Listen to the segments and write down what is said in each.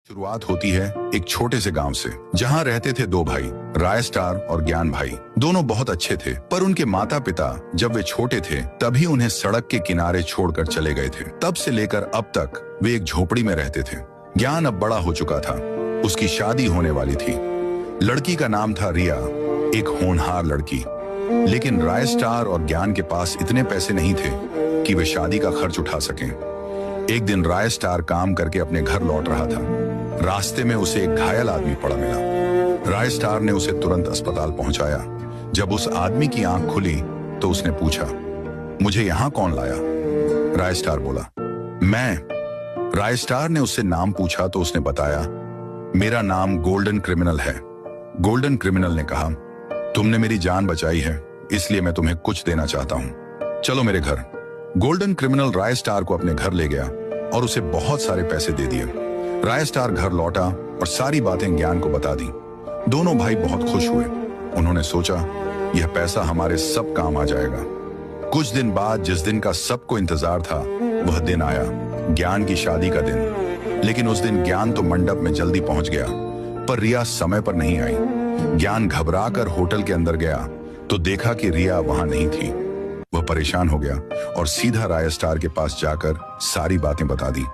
शुरुआत होती है एक छोटे से गांव से, जहां रहते थे दो भाई, राय स्टार और ज्ञान भाई। दोनों बहुत अच्छे थे, पर उनके माता पिता जब वे छोटे थे तभी उन्हें सड़क के किनारे छोड़कर चले गए थे। तब से लेकर अब तक वे एक झोपड़ी में रहते थे। ज्ञान अब बड़ा हो चुका था, उसकी शादी होने वाली थी। लड़की का नाम था रिया, एक होनहार लड़की। लेकिन राय स्टार और ज्ञान के पास इतने पैसे नहीं थे कि वे शादी का खर्च उठा सकें। एक दिन राय स्टार काम करके अपने घर लौट रहा था। रास्ते में उसे एक घायल आदमी पड़ा मिला। राय स्टार ने उसे तुरंत अस्पताल पहुंचाया। जब उस आदमी की आंख खुली तो उसने पूछा, मुझे यहां कौन लाया? राय स्टार बोला, मैं। राय स्टार ने उससे नाम पूछा तो उसने बताया, मेरा नाम गोल्डन क्रिमिनल है। गोल्डन क्रिमिनल ने कहा, तुमने मेरी जान बचाई है, इसलिए मैं तुम्हें कुछ देना चाहता हूं, चलो मेरे घर। गोल्डन क्रिमिनल राय स्टार को अपने घर ले गया और उसे बहुत सारे पैसे दे दिए। राय स्टार घर लौटा और सारी बातें ज्ञान को बता दी। दोनों भाई बहुत खुश हुए। उन्होंने सोचा, यह पैसा हमारे सब काम आ जाएगा। कुछ दिन बाद जिस दिन का सबको इंतजार था वह दिन आया, ज्ञान की शादी का दिन। लेकिन उस दिन ज्ञान तो मंडप में जल्दी पहुंच गया, पर रिया समय पर नहीं आई। ज्ञान घबराकर होटल के अंदर गया तो देखा कि रिया वहां नहीं थी। वह परेशान हो गया और सीधा राय स्टार के पास जाकर सारी बातें बता दी।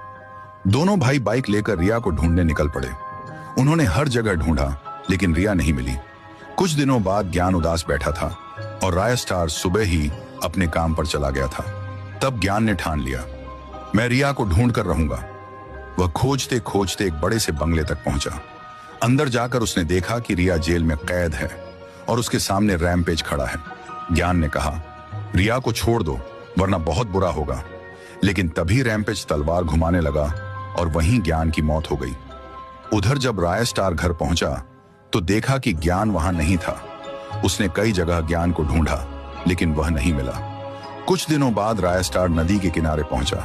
दोनों भाई बाइक लेकर रिया को ढूंढने निकल पड़े। उन्होंने हर जगह ढूंढा, लेकिन रिया नहीं मिली। कुछ दिनों बाद ज्ञान उदास बैठा था और राय स्टार सुबह ही अपने काम पर चला गया था। तब ज्ञान ने ठान लिया, मैं रिया को ढूंढ कर रहूंगा। वह खोजते खोजते एक बड़े से बंगले तक पहुंचा। अंदर जाकर उसने देखा कि रिया जेल में कैद है और उसके सामने रैम्पेज खड़ा है। ज्ञान ने कहा, रिया को छोड़ दो वरना बहुत बुरा होगा। लेकिन तभी रैम्पेज तलवार घुमाने लगा और वहीं ज्ञान की मौत हो गई। उधर जब राय स्टार घर पहुंचा तो देखा कि ज्ञान वहां नहीं था। उसने कई जगह ज्ञान को ढूंढा, लेकिन वह नहीं मिला। कुछ दिनों बाद राय स्टार नदी के किनारे पहुंचा।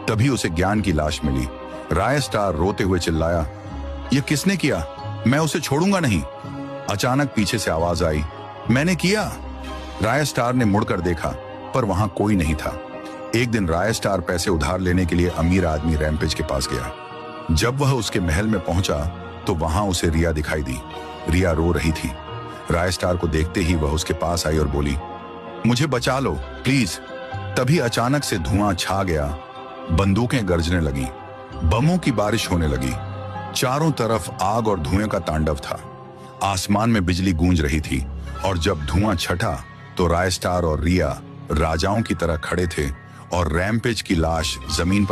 तभी उसे ज्ञान की लाश मिली। राय स्टार रोते हुए चिल्लाया, यह किसने किया? मैं उसे छोड़ूंगा नहीं। अचानक पीछे से आवाज आई, मैंने किया। राय स्टार ने मुड़कर देखा, पर वहां कोई नहीं था। एक दिन राय स्टार पैसे उधार लेने के लिए अमीर आदमी रैम्पेज के पास गया। जब वह उसके महल में पहुंचा तो वहां उसे रिया दिखाई दी। रिया रो रही थी। राय स्टार को देखते ही वह उसके पास आई और बोली, मुझे बचा लो प्लीज। तभी अचानक से धुआं छा गया, बंदूकें गरजने लगी, बमों की बारिश होने लगी। चारों तरफ आग और धुएं का तांडव था। आसमान में बिजली गूंज रही थी और जब धुआं छटा तो राय स्टार और रिया राजाओं की तरह खड़े थे और रैम्पेज की लाश जमीन पर